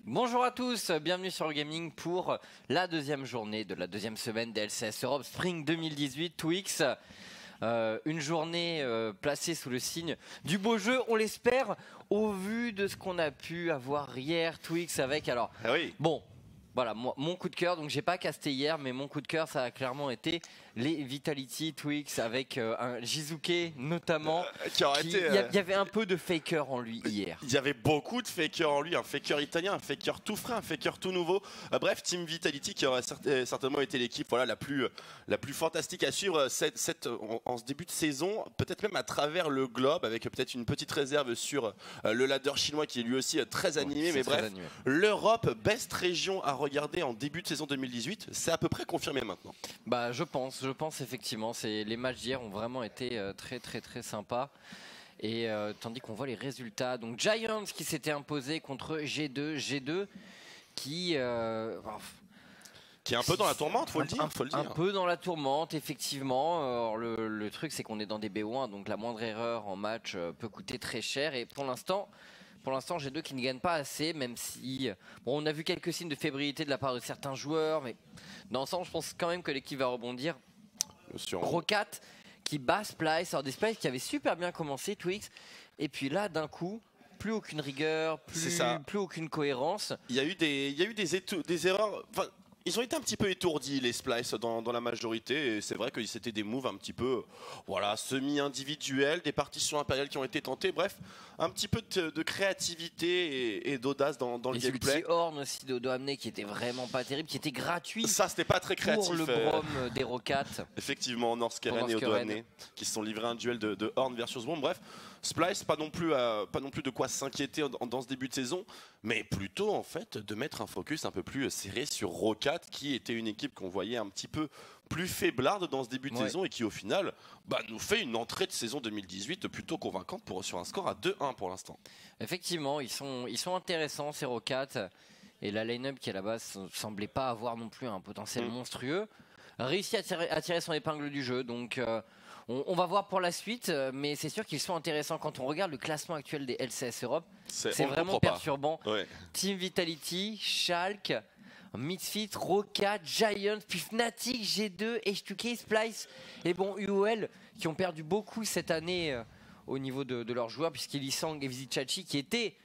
Bonjour à tous, bienvenue sur Gaming pour la deuxième journée de la deuxième semaine des LCS Europe Spring 2018 Twix. Une journée placée sous le signe du beau jeu, on l'espère, au vu de ce qu'on a pu avoir hier Twix avec. Alors, bon, voilà, mon coup de cœur, donc j'ai pas casté hier, mais mon coup de cœur, ça a clairement été les Vitality Twix avec un Jizuke notamment. Il y avait un peu de faker en lui hier. Il y avait beaucoup de fakers en lui, un faker italien, un faker tout frais, un faker tout nouveau. Bref, Team Vitality qui aurait certainement été l'équipe la plus fantastique à suivre en ce début de saison, peut-être même à travers le globe, avec peut-être une petite réserve sur le ladder chinois qui est lui aussi très animé. Mais bref, l'Europe, best région à regarder en début de saison 2018, c'est à peu près confirmé maintenant. Bah, je pense effectivement, les matchs d'hier ont vraiment été très sympas. Et tandis qu'on voit les résultats, donc Giants qui s'était imposé contre G2 qui est un peu dans la tourmente, faut le dire. Un peu dans la tourmente, effectivement. Alors, le truc, c'est qu'on est dans des BO1, donc la moindre erreur en match peut coûter très cher. Et pour l'instant, G2 qui ne gagne pas assez, même si on a vu quelques signes de fébrilité de la part de certains joueurs, mais dans l'ensemble, je pense quand même que l'équipe va rebondir. Rocat qui bat Splyce, alors des Splyce qui avaient super bien commencé, Twix, et puis là, d'un coup, plus aucune rigueur, plus aucune cohérence. Il y a eu des erreurs. Enfin, ils ont été un petit peu étourdis, les Splyce, dans la majorité. Et c'est vrai que c'était des moves un petit peu semi-individuels, des partitions impériales qui ont été tentées. Bref, un petit peu de créativité et d'audace dans le gameplay. Et ce petit horn aussi de amener qui était vraiment pas terrible, qui était gratuit. Ça, c'était pas très créatif. Pour le Brom des Rocats. Effectivement, Norskeren et Odoamne qui se sont livrés un duel de horn versus Brom. Bref, Splyce, pas non plus de quoi s'inquiéter dans ce début de saison, mais plutôt en fait de mettre un focus un peu plus serré sur Rocat, qui était une équipe qu'on voyait un petit peu plus faiblarde dans ce début de saison et qui au final nous fait une entrée de saison 2018 plutôt convaincante sur un score à 2-1 pour l'instant. Effectivement, ils sont intéressants ces Rocats, et la line-up qui à la base semblait pas avoir non plus un potentiel monstrueux, réussit à tirer son épingle du jeu, donc on va voir pour la suite, mais c'est sûr qu'ils sont intéressants. Quand on regarde le classement actuel des LCS Europe, c'est vraiment perturbant. Team Vitality, Schalke, Misfits, Rocat, Giants, puis Fnatic, G2, H2K, Splyce et UOL qui ont perdu beaucoup cette année au niveau de leurs joueurs, puisqu'Ilisang et Vizichachi qui étaient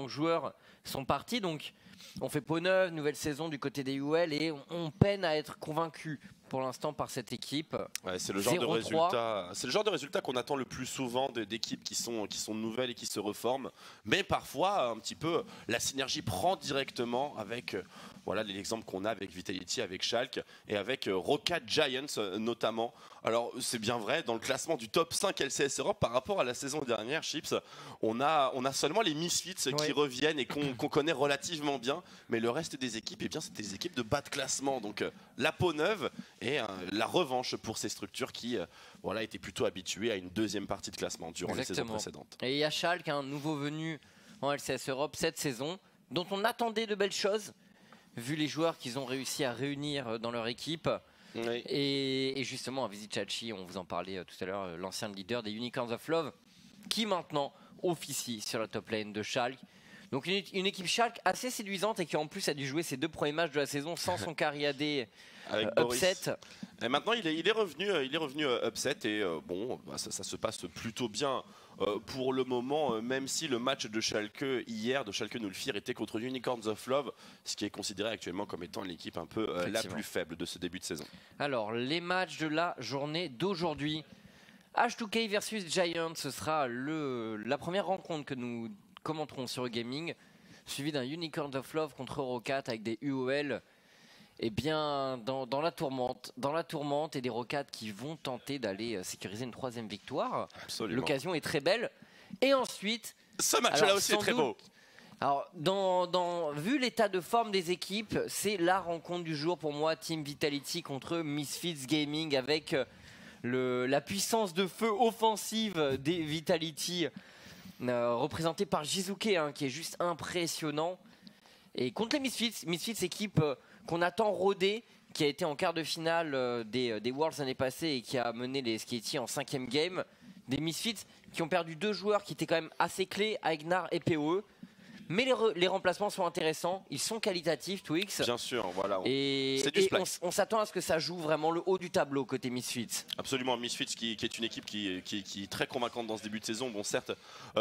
joueurs sont partis, donc on fait peau neuve, nouvelle saison du côté des UOL et on peine à être convaincu pour l'instant par cette équipe. C'est le genre de résultat qu'on attend le plus souvent d'équipes qui sont nouvelles et qui se reforment, mais parfois un petit peu la synergie prend directement avec l'exemple qu'on a avec Vitality, avec Schalke et avec Rocat Giants notamment. Alors c'est bien vrai, dans le classement du top 5 LCS Europe par rapport à la saison dernière, Chips, on a seulement les Misfits qui reviennent et qu'on connaît relativement bien, mais le reste des équipes, c'est des équipes de bas de classement, donc la peau neuve et la revanche pour ces structures qui étaient plutôt habituées à une deuxième partie de classement durant les saisons précédentes. Et il y a Schalke, un nouveau venu en LCS Europe cette saison, dont on attendait de belles choses, vu les joueurs qu'ils ont réussi à réunir dans leur équipe. Et justement, à Vizichachi, on vous en parlait tout à l'heure, l'ancien leader des Unicorns of Love, qui maintenant officie sur la top lane de Schalke. Donc une équipe Schalke assez séduisante et qui en plus a dû jouer ses 2 premiers matchs de la saison sans son carry AD Upset. Et maintenant il est revenu Upset et ça se passe plutôt bien pour le moment, même si le match de Schalke hier, de Schalke 04, était contre Unicorns of Love, ce qui est considéré actuellement comme étant l'équipe un peu la plus faible de ce début de saison. Alors les matchs de la journée d'aujourd'hui, H2K versus Giants, ce sera la première rencontre que nous commenterons sur Gaming, suivi d'un Unicorns of Love contre Rocat avec des UOL dans la tourmente et des Rocats qui vont tenter d'aller sécuriser une 3e victoire. L'occasion est très belle. Et ensuite, ce match-là aussi est très beau. Alors, vu l'état de forme des équipes, c'est la rencontre du jour pour moi, Team Vitality contre Misfits Gaming, avec la puissance de feu offensive des Vitality, représentée par Jizuke, qui est juste impressionnant. Et contre les Misfits équipe qu'on attend rodée, qui a été en quart de finale des Worlds l'année passée et qui a mené les Sketty en 5e game. Des Misfits qui ont perdu 2 joueurs qui étaient quand même assez clés, Aignar et PoE. Mais les remplacements sont intéressants, ils sont qualitatifs, Twix. Bien sûr, voilà. Et on s'attend à ce que ça joue vraiment le haut du tableau côté Misfits. Absolument, Misfits qui est une équipe qui est très convaincante dans ce début de saison. Bon, certes,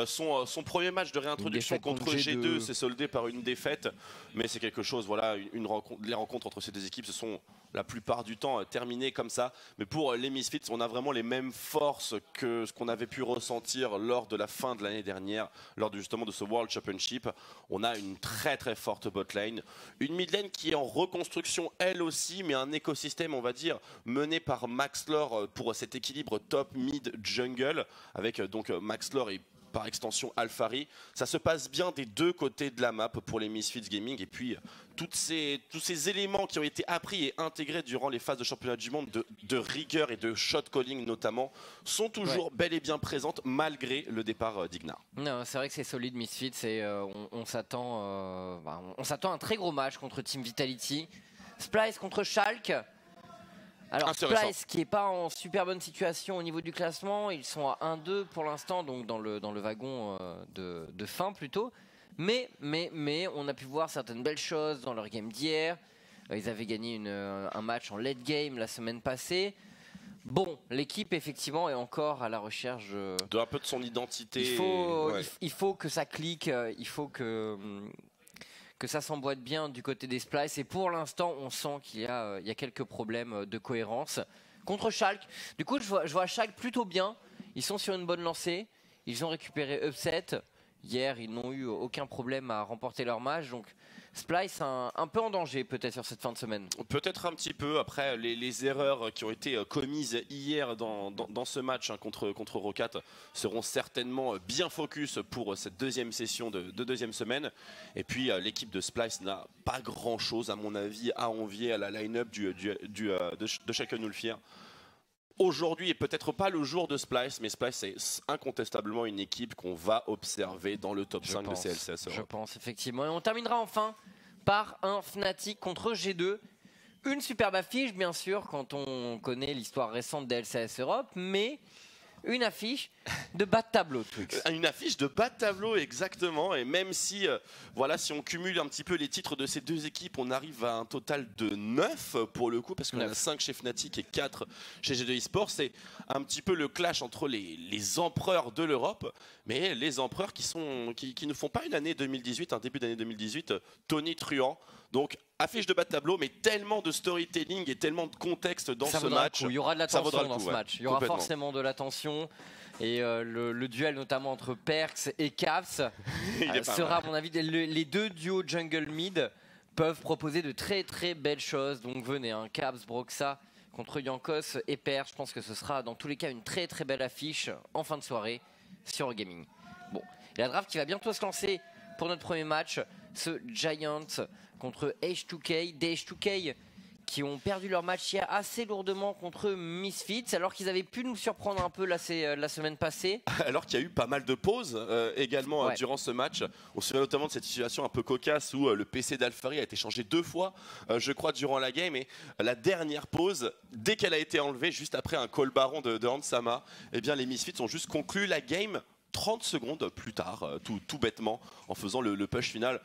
son premier match de réintroduction contre G2 s'est soldé par une défaite, mais c'est quelque chose, voilà, les rencontres entre ces deux équipes se sont la plupart du temps terminées comme ça. Mais pour les Misfits, on a vraiment les mêmes forces que ce qu'on avait pu ressentir lors de la fin de l'année dernière, lors justement de ce World Championship. On a une très très forte botlane, une midlane qui est en reconstruction elle aussi, mais un écosystème, on va dire, mené par Maxlore pour cet équilibre top mid jungle, avec donc Maxlore et par extension Alphari. Ça se passe bien des deux côtés de la map pour les Misfits Gaming, et puis tous ces éléments qui ont été appris et intégrés durant les phases de championnat du monde de rigueur et de shot calling notamment sont toujours bel et bien présentes malgré le départ d'Ignar. Non, c'est vrai que c'est solide Misfits et on s'attend à un très gros match contre Team Vitality. Splice contre Schalke. Alors Splice qui n'est pas en super bonne situation au niveau du classement, ils sont à 1-2 pour l'instant, donc dans le wagon de fin plutôt. Mais on a pu voir certaines belles choses dans leur game d'hier. Ils avaient gagné un match en late game la semaine passée. Bon, l'équipe effectivement est encore à la recherche de un peu de son identité. Il faut que ça clique, il faut que ça s'emboîte bien du côté des Splice. Et pour l'instant, on sent qu'il y a quelques problèmes de cohérence. Contre Schalke, du coup, je vois Schalke plutôt bien. Ils sont sur une bonne lancée. Ils ont récupéré Upset. Hier, ils n'ont eu aucun problème à remporter leur match. Donc, Splice un peu en danger peut-être sur cette fin de semaine. Peut-être un petit peu. Après, les erreurs qui ont été commises hier dans ce match contre Rocat seront certainement bien focus pour cette deuxième session de deuxième semaine. Et puis, l'équipe de Splice n'a pas grand-chose, à mon avis, à envier à la line-up de Shaken Ulfir. Aujourd'hui est peut-être pas le jour de Splice, mais Splice c'est incontestablement une équipe qu'on va observer dans le top 5 de CLCS Europe. Je pense effectivement. Et on terminera enfin par un Fnatic contre G2. Une superbe affiche bien sûr quand on connaît l'histoire récente des LCS Europe, mais une affiche de bas de tableau. Une affiche de bas de tableau exactement, et même si voilà, si on cumule un petit peu les titres de ces deux équipes, on arrive à un total de 9 pour le coup, parce qu'on a 5 chez Fnatic et 4 chez G2 Esports. C'est un petit peu le clash entre les empereurs de l'Europe, mais les empereurs qui ne font pas une année 2018, un début d'année 2018 tonitruant. Donc affiche de bas de tableau, mais tellement de storytelling et tellement de contexte dans ce match. Il y aura de la tension dans ce match. Il y aura forcément de la tension. Et le duel notamment entre Perkz et Caps sera à mon avis, les deux duos jungle mid peuvent proposer de très très belles choses. Donc venez, Caps, Broxa contre Jankos et Perkz. Je pense que ce sera dans tous les cas une très très belle affiche en fin de soirée sur Gaming. Bon, et la draft qui va bientôt se lancer pour notre premier match, ce Giants contre H2K, des H2K qui ont perdu leur match hier assez lourdement contre Misfits, alors qu'ils avaient pu nous surprendre un peu la semaine passée. Alors qu'il y a eu pas mal de pauses également durant ce match. On se souvient notamment de cette situation un peu cocasse où le PC d'Alphari a été changé 2 fois, je crois, durant la game. Et la dernière pause, dès qu'elle a été enlevée, juste après un call baron de Hansama, eh bien, les Misfits ont juste conclu la game 30 secondes plus tard, tout bêtement, en faisant le push final.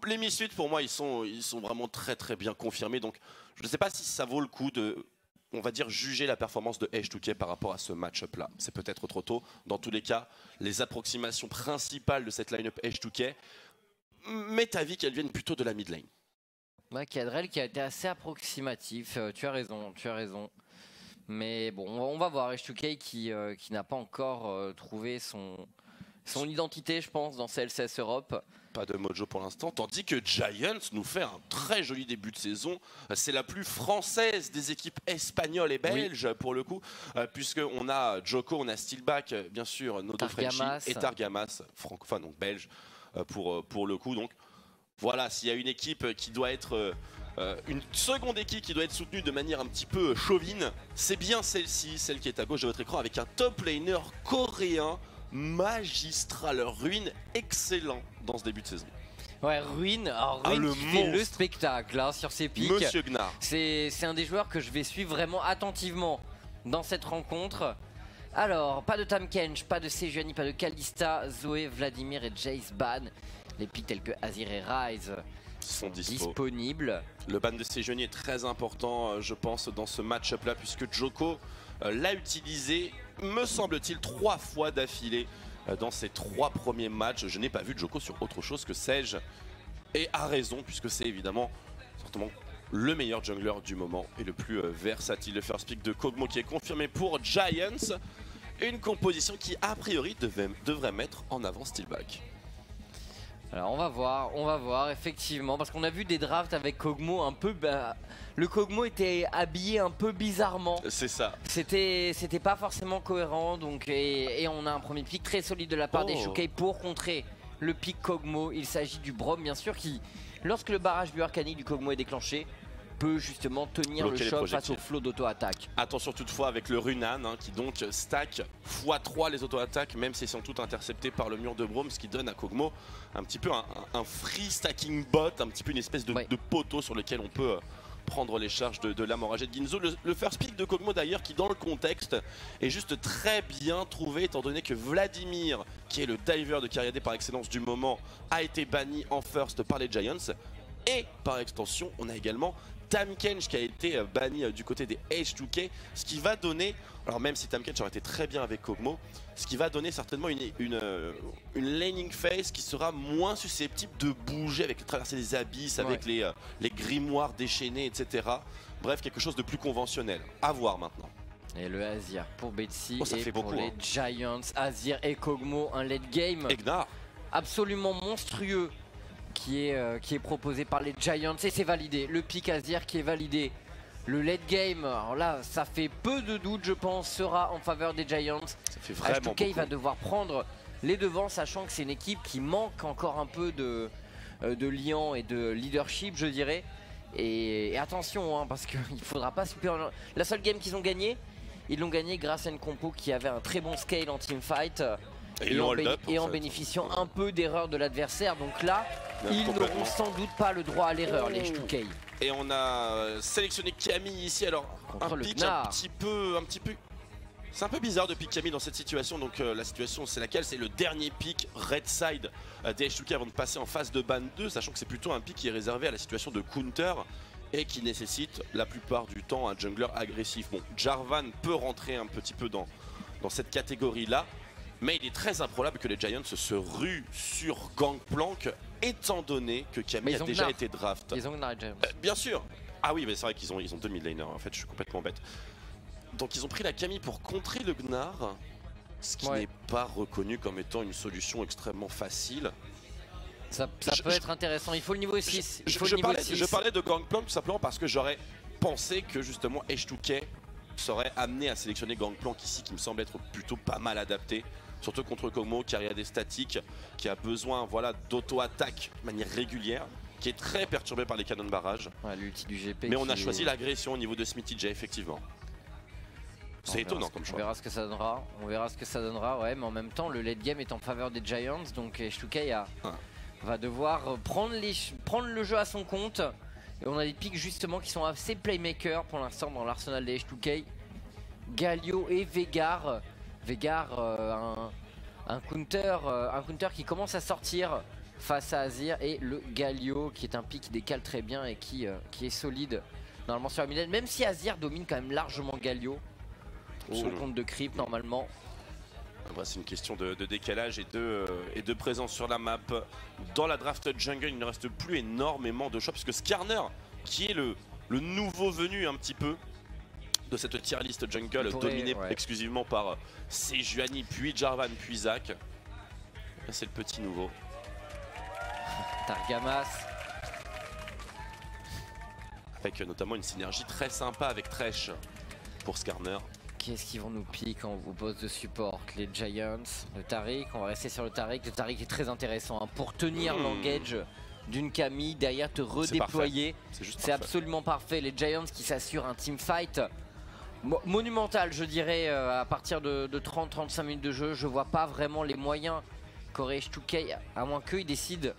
Les Misfits, pour moi, ils sont vraiment très très bien confirmés. Donc, je ne sais pas si ça vaut le coup de, on va dire, juger la performance de H2K par rapport à ce match-up-là. C'est peut-être trop tôt. Dans tous les cas, les approximations principales de cette line-up H2K, m'est avis qu'elles viennent plutôt de la mid lane. Cadrel qui a été assez approximatif. Tu as raison. Mais bon, on va voir H2K qui n'a pas encore trouvé son identité, je pense, dans CLCS Europe. Pas de mojo pour l'instant, tandis que Giants nous fait un très joli début de saison. C'est la plus française des équipes espagnoles et belges pour le coup, puisqu'on a Joko, on a Steelback, bien sûr, Nodo Frenchie et Targamas, francophone, donc belge pour le coup. Donc voilà, s'il y a une équipe qui doit être une seconde équipe qui doit être soutenue de manière un petit peu chauvine, c'est bien celle-ci, celle qui est à gauche de votre écran, avec un top laner coréen magistral, ruine excellent dans ce début de saison. Ouais, Ruin, alors Ruin qui fait le spectacle hein, sur ses pics. Monsieur Gnar. C'est un des joueurs que je vais suivre vraiment attentivement dans cette rencontre. Alors, pas de Tahm-Kench, pas de Sejuani, pas de Kalista, Zoé, Vladimir et Jace ban. Les pics tels que Azir et Ryze sont disponibles. Le ban de Sejuani est très important, je pense, dans ce match-up là, puisque Djoko l'a utilisé, me semble-t-il, 3 fois d'affilée dans ses 3 premiers matchs. Je n'ai pas vu Djoko sur autre chose que Sej, et a raison, puisque c'est évidemment certainement le meilleur jungler du moment et le plus versatile. Le first pick de Kog'Maw qui est confirmé pour Giants. Une composition qui a priori devrait mettre en avant Steelback. Alors on va voir effectivement, parce qu'on a vu des drafts avec Kog'Maw un peu... le Kog'Maw était habillé un peu bizarrement. C'est ça. C'était pas forcément cohérent, donc, et on a un premier pick très solide de la part des Shukei pour contrer le pick Kog'Maw. Il s'agit du Braum bien sûr qui, lorsque le barrage bioarcanique du Kog'Maw est déclenché, peut justement tenir le choc face au flot d'auto-attaque. Attention toutefois avec le Runan hein, qui donc stack x3 les auto-attaques, même si elles sont toutes interceptées par le mur de Braum, ce qui donne à Kog'Maw un petit peu un free stacking bot, un petit peu une espèce de poteau sur lequel on peut prendre les charges de l'hémorragie de Guinsoo. Le first pick de Kog'Maw d'ailleurs qui dans le contexte est juste très bien trouvé, étant donné que Vladimir, qui est le diver de Cariadé par excellence du moment, a été banni en first par les Giants. Et par extension on a également Tahm-Kench qui a été banni du côté des H2K, ce qui va donner, alors même si Tahm-Kench aurait été très bien avec Kog'Maw, ce qui va donner certainement une laning phase qui sera moins susceptible de bouger avec traverser les abysses, avec les grimoires déchaînés, etc. Bref, quelque chose de plus conventionnel. À voir maintenant. Et le Azir pour Betsy et pour les Giants. Azir et Kog'Maw, un late game absolument monstrueux qui est proposé par les Giants et c'est validé. Le pick Azir qui est validé. Le late game, alors là ça fait peu de doute je pense, sera en faveur des Giants. Ça fait vraiment H2K va devoir prendre les devants, sachant que c'est une équipe qui manque encore un peu de liant et de leadership je dirais. Et attention hein, parce qu'il ne faudra pas super... La seule game qu'ils ont gagné, ils l'ont gagné grâce à une compo qui avait un très bon scale en teamfight. Et en bénéficiant un peu d'erreur de l'adversaire. Donc là, ils n'auront sans doute pas le droit à l'erreur, les H2K. Et on a sélectionné Camille ici. Alors, un pick un petit peu... C'est un peu bizarre de pick Camille dans cette situation. Donc la situation c'est laquelle? C'est le dernier pick Red Side des H2K avant de passer en phase de ban 2. Sachant que c'est plutôt un pick qui est réservé à la situation de counter et qui nécessite la plupart du temps un jungler agressif. Bon, Jarvan peut rentrer un petit peu dans cette catégorie-là. Mais il est très improbable que les Giants se ruent sur Gangplank, étant donné que Camille a déjà été draft. Ils ont Gnar Giants. Bien sûr. Ah oui, mais c'est vrai qu'ils ont 2 mid laners. En fait, je suis complètement bête. Donc ils ont pris la Camille pour contrer le Gnar, ce qui n'est pas reconnu comme étant une solution extrêmement facile. Ça peut être intéressant. Il faut le niveau 6. Je parlais de Gangplank tout simplement parce que j'aurais pensé que justement H2K serait amené à sélectionner Gangplank ici, qui me semble être plutôt pas mal adapté. Surtout contre Kog'Maw qui a des statiques, qui a besoin d'auto-attaque de manière régulière, qui est très perturbé par les canons de barrage. L'ulti du GP. Mais on a choisi l'agression au niveau de Smithy J, effectivement. C'est étonnant comme choix. On verra ce que ça donnera. Ouais, mais en même temps, le late game est en faveur des Giants, donc H2K va devoir prendre le jeu à son compte. Et on a des picks justement qui sont assez playmakers pour l'instant dans l'arsenal des H2K. Galio et Veigar. Veigar, un counter qui commence à sortir face à Azir, et le Galio qui est un pick qui décale très bien et qui est solide normalement sur la mid lane, même si Azir domine quand même largement Galio au compte de creep normalement. C'est une question de décalage et de présence sur la map. Dans la draft jungle, il ne reste plus énormément de choix puisque Skarner, qui est le nouveau venu un petit peu de cette tier list jungle dominée exclusivement par Sejuani, puis Jarvan, puis Zac. C'est le petit nouveau. Targamas. Avec notamment une synergie très sympa avec Thresh pour Skarner. Qu'est-ce qu'ils vont nous piquer au poste de support? Les Giants, le Taric, on va rester sur le Taric. Le Taric est très intéressant pour tenir l'engage d'une Camille, derrière te redéployer. C'est absolument parfait. Les Giants qui s'assurent un teamfight monumental, je dirais, à partir de 30-35 minutes de jeu. Je vois pas vraiment les moyens qu'aurait H2K, à moins qu'ils décident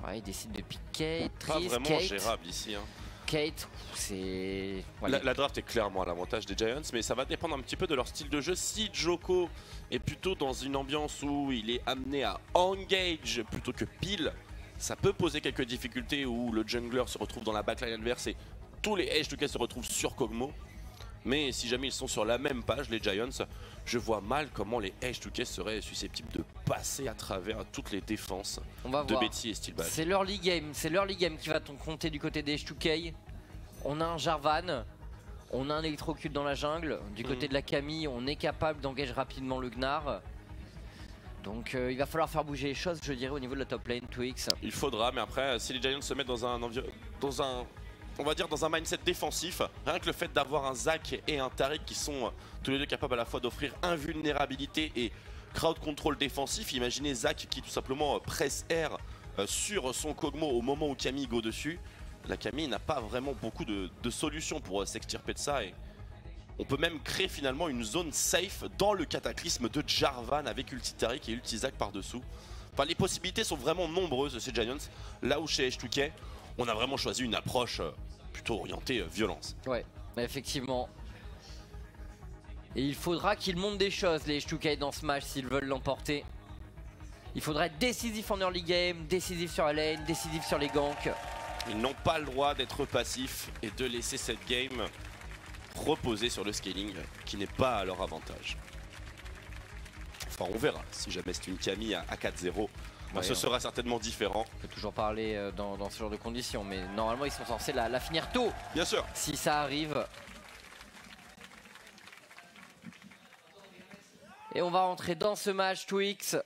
Ouais, il décide de piquer Kate. Pas vraiment Kate. gérable ici. Hein. Kate, c'est... La draft est clairement à l'avantage des Giants, mais ça va dépendre un petit peu de leur style de jeu. Si Djoko est plutôt dans une ambiance où il est amené à engage plutôt que pile, ça peut poser quelques difficultés où le jungler se retrouve dans la backline adverse et tous les H2K se retrouvent sur Kog'Maw. Mais si jamais ils sont sur la même page, les Giants, je vois mal comment les H2K seraient susceptibles de passer à travers toutes les défenses de Betsy et Steelback. C'est l'early game qui va compter du côté des H2K. On a un Jarvan, on a un électrocute dans la jungle. Du côté de la Camille, on est capable d'engager rapidement le Gnar. Donc il va falloir faire bouger les choses, je dirais, au niveau de la top lane, Twix. Il faudra, mais après, si les Giants se mettent dans un on va dire dans un mindset défensif, rien que le fait d'avoir un Zac et un Taric qui sont tous les deux capables à la fois d'offrir invulnérabilité et crowd control défensif. Imaginez Zac qui tout simplement presse R sur son Kog'Maw au moment où Camille go dessus. La Camille n'a pas vraiment beaucoup de solutions pour s'extirper de ça et on peut même créer finalement une zone safe dans le cataclysme de Jarvan avec Ulti Taric et Ulti Zac par-dessous. Enfin, les possibilités sont vraiment nombreuses chez Giants, là où chez H2K, on a vraiment choisi une approche plutôt orientée violence. Ouais, effectivement. Et il faudra qu'ils montrent des choses, les H2K, dans ce match s'ils veulent l'emporter. Il faudra être décisif en early game, décisif sur la lane, décisif sur les ganks. Ils n'ont pas le droit d'être passifs et de laisser cette game reposer sur le scaling qui n'est pas à leur avantage. Enfin, on verra. Si jamais c'est une Camille à 4-0, ce sera certainement différent. On peut toujours parler dans ce genre de conditions, mais normalement ils sont censés la finir tôt. Bien sûr. Si ça arrive. Et on va rentrer dans ce match, Twix.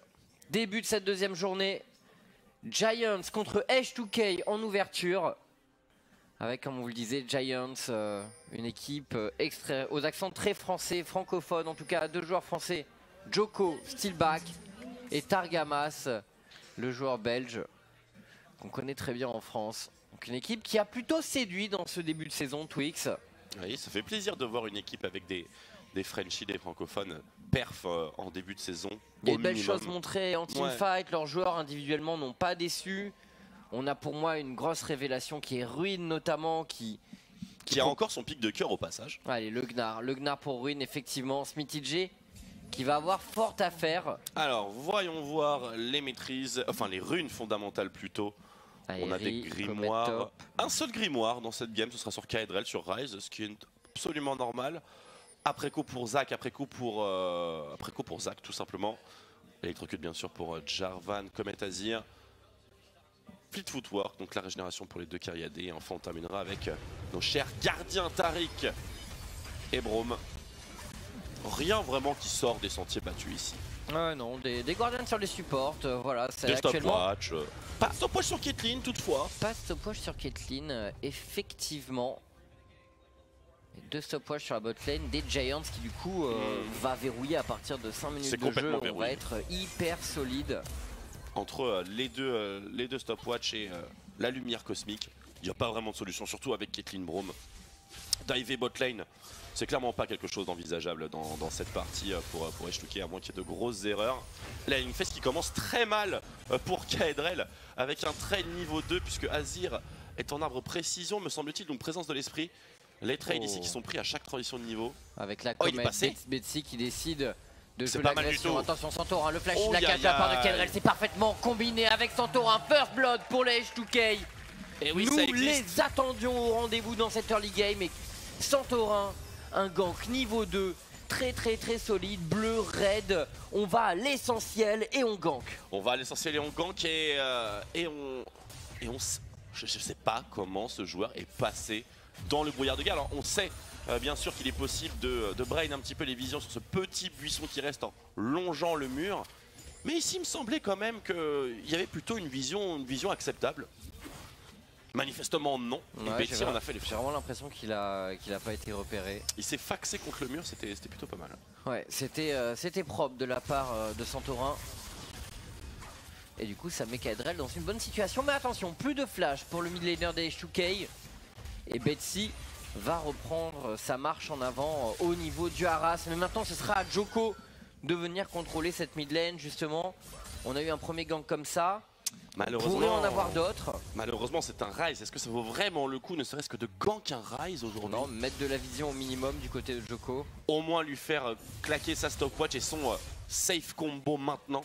Début de cette deuxième journée. Giants contre H2K en ouverture. Avec, comme on vous le disait, Giants, une équipe aux accents très français, francophones, en tout cas 2 joueurs français. Djoko, Steelback et Targamas, le joueur belge qu'on connaît très bien en France. Donc une équipe qui a plutôt séduit dans ce début de saison, Twix. Oui, ça fait plaisir de voir une équipe avec des Frenchies, des francophones perf en début de saison. Il y a de belles choses montrées en teamfight, leurs joueurs individuellement n'ont pas déçu. On a pour moi une grosse révélation qui est Ruin notamment, qui a encore son pic de cœur au passage. Allez, le Gnar pour Ruin, effectivement. Smithy J qui va avoir fort à faire. Alors, voyons voir les maîtrises, enfin les runes fondamentales plutôt. On a des grimoires. Un seul grimoire dans cette game, ce sera sur Kaedrel, sur Ryze, ce qui est absolument normal. Après coup pour Zac, après coup pour Zac tout simplement. Électrocute bien sûr pour Jarvan, Comet Azir. Fleet Footwork, donc la régénération pour les 2 Cariadés. Et enfin on terminera avec nos chers gardiens Taric et Braum. Rien vraiment qui sort des sentiers battus ici. Non, des Guardians sur les supports, voilà. Des stopwatch. Pas de stopwatch sur Caitlyn toutefois. Pas de stopwatch sur Caitlyn, effectivement. Et 2 stopwatch sur la botlane, des Giants qui du coup va verrouiller à partir de 5 minutes de jeu. On va être hyper solide. Entre les deux stopwatch et la lumière cosmique, il n'y a pas vraiment de solution, surtout avec Caitlyn Braum. Diver botlane, c'est clairement pas quelque chose d'envisageable dans cette partie pour H2K, à moins qu'il y ait de grosses erreurs. Là, il y a une phase qui commence très mal pour Kaedrel, avec un trade niveau 2, puisque Azir est en arbre précision, me semble-t-il, donc présence de l'esprit. Les trades ici qui sont pris à chaque transition de niveau. Avec la comète Betsy qui décide de jouer l'agression. Attention Santorin, le flash de la cage de la part de Kaedrel, c'est parfaitement combiné avec Santorin. First blood pour les H2K. Et oui, nous les attendions au rendez-vous dans cette early game. Et Santorin, un gank niveau 2, très solide, bleu, red. On va à l'essentiel et on gank. On va à l'essentiel et on gank je sais pas comment ce joueur est passé dans le brouillard de guerre. Alors on sait bien sûr qu'il est possible de brain un petit peu les visions sur ce petit buisson qui reste en longeant le mur. Mais ici il me semblait quand même qu'il y avait plutôt une vision acceptable. Manifestement non. Ouais, j'ai vraiment l'impression qu'il a pas été repéré. Il s'est faxé contre le mur, c'était plutôt pas mal. Ouais, c'était propre de la part de Santorin. Et du coup ça met Kaedrel dans une bonne situation. Mais attention, plus de flash pour le mid laner des H2K. Et Betsy va reprendre sa marche en avant au niveau du harass. Mais maintenant ce sera à Djoko de venir contrôler cette mid lane justement. On a eu un premier gank comme ça. Malheureusement, pourrait en avoir d'autres. Malheureusement, c'est un Ryze. Est-ce que ça vaut vraiment le coup, ne serait-ce que de gank un Ryze aujourd'hui? Non, mettre de la vision au minimum du côté de Djoko. Au moins lui faire claquer sa stopwatch et son safe combo maintenant,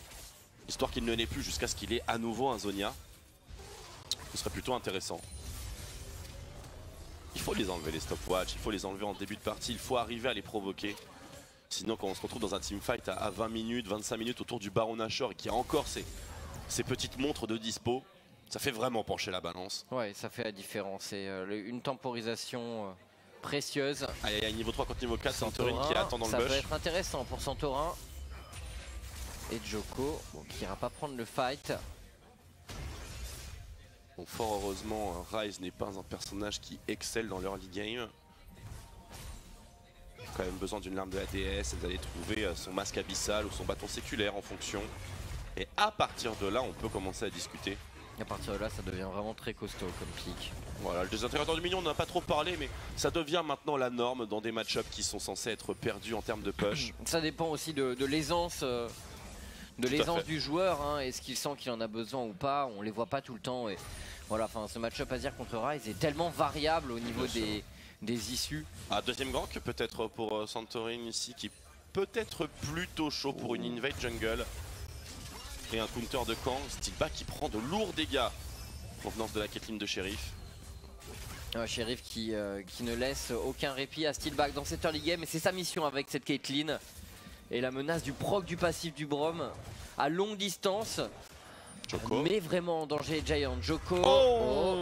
histoire qu'il ne l'ait plus jusqu'à ce qu'il ait à nouveau un Zhonya. Ce serait plutôt intéressant. Il faut les enlever les stopwatch, il faut les enlever en début de partie, il faut arriver à les provoquer. Sinon quand on se retrouve dans un teamfight à 20 minutes, 25 minutes autour du Baron Nashor et qu'il y a encore ces petites montres de dispo, ça fait vraiment pencher la balance. Ouais, ça fait la différence. C'est une temporisation précieuse. Aïe aïe aïe, niveau 3 contre niveau 4, Santorin qui attend dans le bush. Ça peut être intéressant pour Santorin. Et Djoko, bon, qui ira pas prendre le fight. Bon, fort heureusement, Ryze n'est pas un personnage qui excelle dans l'early game. Quand même besoin d'une larme de ADS, d'aller trouver son masque abyssal ou son bâton séculaire en fonction. Et à partir de là, on peut commencer à discuter. Et à partir de là, ça devient vraiment très costaud comme pick. Voilà, le désintégrateur du minion, on n'en a pas trop parlé, mais ça devient maintenant la norme dans des match-ups qui sont censés être perdus en termes de push. Ça dépend aussi de l'aisance. De l'aisance du joueur, hein. Est-ce qu'il sent qu'il en a besoin ou pas? On les voit pas tout le temps. Et voilà, enfin, ce match-up Azir contre Ryze est tellement variable au niveau des issues. Ah, deuxième gank peut-être pour Santorin ici, qui peut être plutôt chaud pour une invade jungle. Et un counter de Kang, Steelback qui prend de lourds dégâts. Provenance de la Caitlyn de Sheriff. Sheriff qui ne laisse aucun répit à Steelback dans cette early game. Et c'est sa mission avec cette Caitlyn. Et la menace du proc du passif du Braum à longue distance. Djoko. Mais vraiment en danger Giant. Djoko,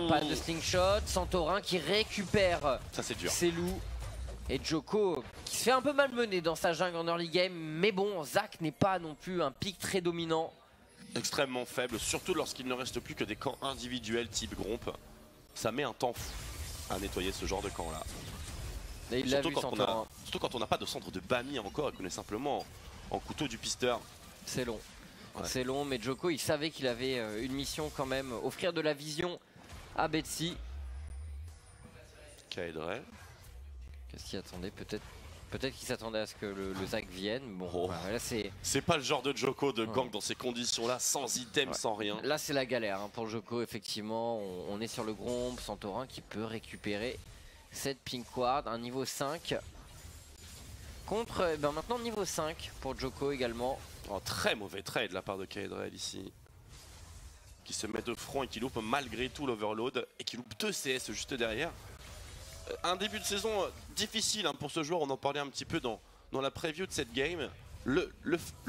pas de slingshot. Santorin qui récupère ses loups. Et Djoko qui se fait un peu malmener dans sa jungle en early game. Mais bon, Zac n'est pas non plus un pick très dominant. Extrêmement faible, surtout lorsqu'il ne reste plus que des camps individuels type Gromp. Ça met un temps fou à nettoyer ce genre de camp là. Et il surtout, surtout quand on n'a pas de centre de Bami encore et qu'on est simplement en couteau du pisteur. C'est long. Ouais. C'est long, mais Djoko il savait qu'il avait une mission quand même, offrir de la vision à Betsy. Kaedrel. Qu'est-ce qu'il attendait? Peut-être qu'il s'attendait à ce que le Zac vienne. Bon, là c'est pas le genre de Djoko de gank dans ces conditions-là, sans item, sans rien. Là c'est la galère hein, pour Djoko, effectivement. On est sur le Gromp, Santorin qui peut récupérer cette Pink Ward, un niveau 5. Contre, maintenant niveau 5 pour Djoko également. Oh, très mauvais trade de la part de Kaedrel ici. Qui se met de front et qui loupe malgré tout l'overload. Et qui loupe 2 CS juste derrière. Un début de saison difficile hein, pour ce joueur, on en parlait un petit peu dans la preview de cette game. Le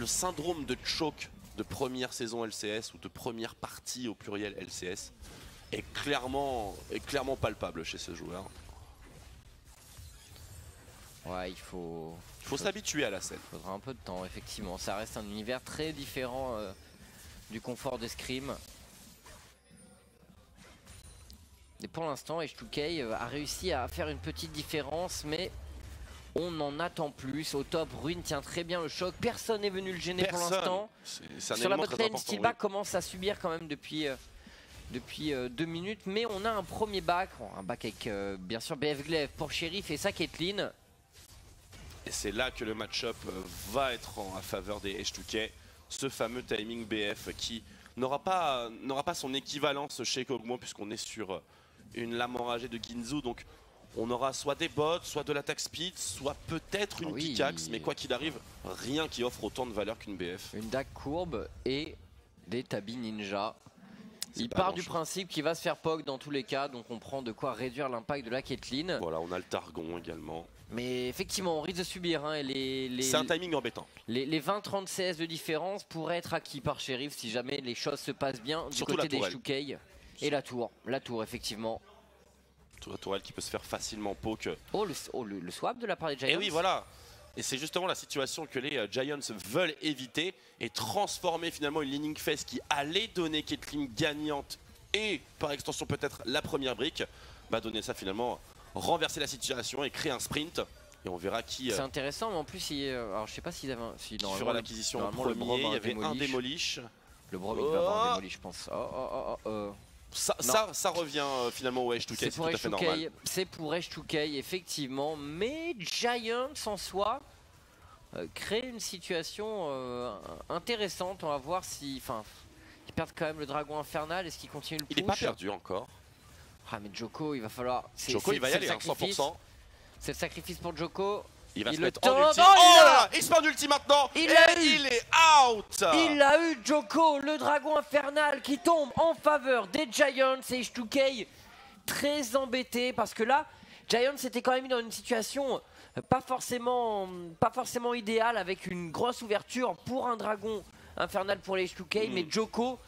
syndrome de choke de première saison LCS ou de première partie au pluriel LCS est clairement palpable chez ce joueur. Ouais, il faut s'habituer à la scène. Il faudra un peu de temps, effectivement. Ça reste un univers très différent du confort d'Escrime. Et pour l'instant, H2K a réussi à faire une petite différence, mais on en attend plus. Au top, Ruin tient très bien le choc. Personne n'est venu le gêner pour l'instant. Sur la botlane, Steelback commence à subir quand même depuis 2 minutes. Mais on a un premier back. Un back avec bien sûr BF Glaive pour Sheriff et sa Caitlyn. Et c'est là que le match-up va être à faveur des H2K. Ce fameux timing BF qui n'aura pas son équivalence chez Kog'Maw puisqu'on est sur une lame enragée de Ginzu. Donc on aura soit des bots, soit de l'attaque speed, soit peut-être une pickaxe. Mais quoi qu'il arrive, rien qui offre autant de valeur qu'une BF. Une dague courbe et des tabis ninja. Il part du principe qu'il va se faire poke dans tous les cas. Donc on prend de quoi réduire l'impact de la Caitlyn. Voilà, on a le Targon également. Mais effectivement, on risque de subir. Hein, c'est un timing embêtant. Les 20-30 CS de différence pourraient être acquis par Sheriff si jamais les choses se passent bien du côté des H2K. Et la tour, effectivement. La tourelle qui peut se faire facilement poke. Le swap de la part des Giants. Et oui, voilà. Et c'est justement la situation que les Giants veulent éviter et transformer finalement une Leaning Face qui allait donner Caitlyn gagnante et par extension peut-être la première brique, va donner ça finalement, renverser la situation et créer un sprint. Et on verra qui. C'est intéressant, mais en plus, alors je sais pas s'il avait qui fera l'acquisition en premier. Il y avait un Demolish. Le Braum il va avoir un Demolish, je pense. Ça revient finalement au H2K, c'est tout à fait normal. C'est pour H2K, effectivement. Mais Giants en soi crée une situation intéressante. On va voir si. Enfin, perdent quand même le dragon infernal. Est-ce qu'il continue le push? Il n'est pas perdu encore. Ah mais Joko, il va falloir... Joko, il va y aller, 100%. C'est le sacrifice pour Joko. Il va se mettre en ulti. Oh là là, il se met en ulti maintenant. Il est out. Il a eu Joko, le dragon infernal qui tombe en faveur des Giants. Et H2K très embêté parce que là, Giants était quand même mis dans une situation pas forcément idéale avec une grosse ouverture pour un dragon infernal pour les H2K. Mais Joko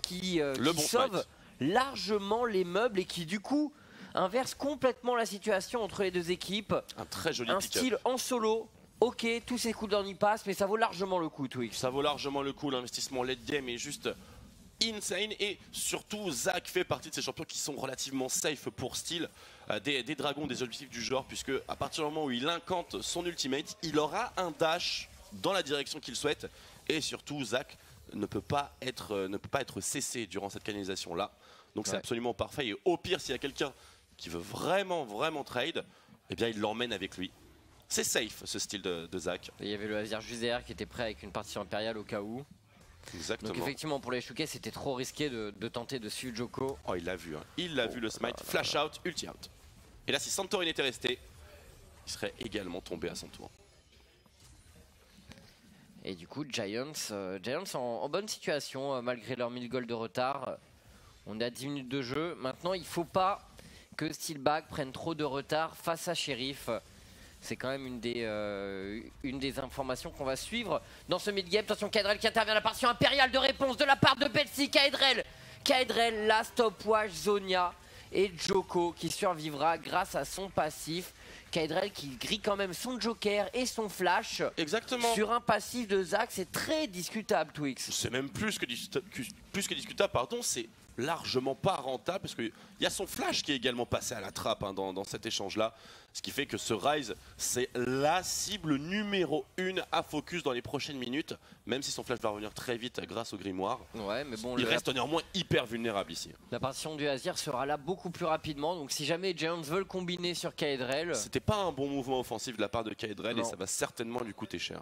qui sauve largement les meubles et qui du coup inverse complètement la situation entre les deux équipes. Un très joli style en solo. Ok, tous ces cooldowns y passent, mais ça vaut largement le coup, Twix. Ça vaut largement le coup, l'investissement late game est juste insane. Et surtout, Zac fait partie de ces champions qui sont relativement safe pour style des dragons, des objectifs du genre, puisque à partir du moment où il incante son ultimate, il aura un dash dans la direction qu'il souhaite. Et surtout, Zac ne peut pas être cessé durant cette canalisation-là. Donc c'est absolument parfait. Et au pire, s'il y a quelqu'un qui veut vraiment trade, eh bien il l'emmène avec lui. C'est safe ce style de Zac. Et il y avait le Azir juste derrière qui était prêt avec une partie impériale au cas où. Exactement. Donc effectivement pour les H2K c'était trop risqué de tenter de suivre Joko. Oh il l'a vu, hein. Il l'a vu le smite, flash out, ulti out. Et là si Santorin était resté, il serait également tombé à son tour. Et du coup Giants en bonne situation malgré leur 1000 gold de retard. On est à 10 minutes de jeu. Maintenant, il ne faut pas que Steelback prenne trop de retard face à Sheriff. C'est quand même une des informations qu'on va suivre dans ce mid-game. Attention, Kaedrel qui intervient à la partie impériale de réponse de la part de Betsy. Kaedrel, la stopwatch Zonia et Joko qui survivra grâce à son passif. Kaedrel qui grille quand même son Joker et son Flash. Exactement. Sur un passif de Zac, c'est très discutable, Twix. C'est même plus que discutable, pardon, c'est largement pas rentable parce qu'il y a son Flash qui est également passé à la trappe hein, dans cet échange-là. Ce qui fait que ce Ryze, c'est la cible numéro 1 à focus dans les prochaines minutes, même si son Flash va revenir très vite grâce au grimoire. Ouais, mais bon, il reste néanmoins hyper vulnérable ici. L'apparition du Azir sera là beaucoup plus rapidement, donc si jamais les Giants veulent combiner sur Kaedrel... C'était pas un bon mouvement offensif de la part de Kaedrel et ça va certainement lui coûter cher.